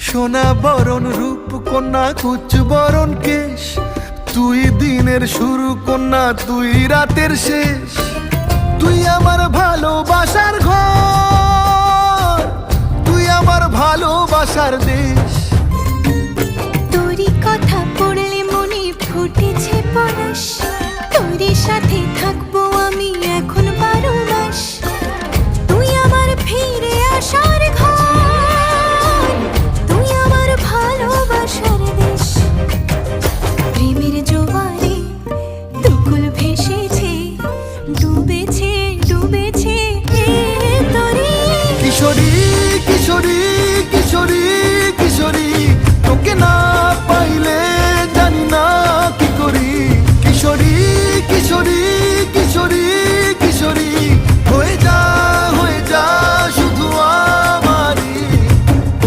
সোনা বরণ রূপ কন্যা কুচ বরণ কেশ, তুই দিনের শুরু কন্যা তুই রাতের শেষ। তুই আমার ভালোবাসার ঘর, তুই আমার ভালোবাসার দেশ।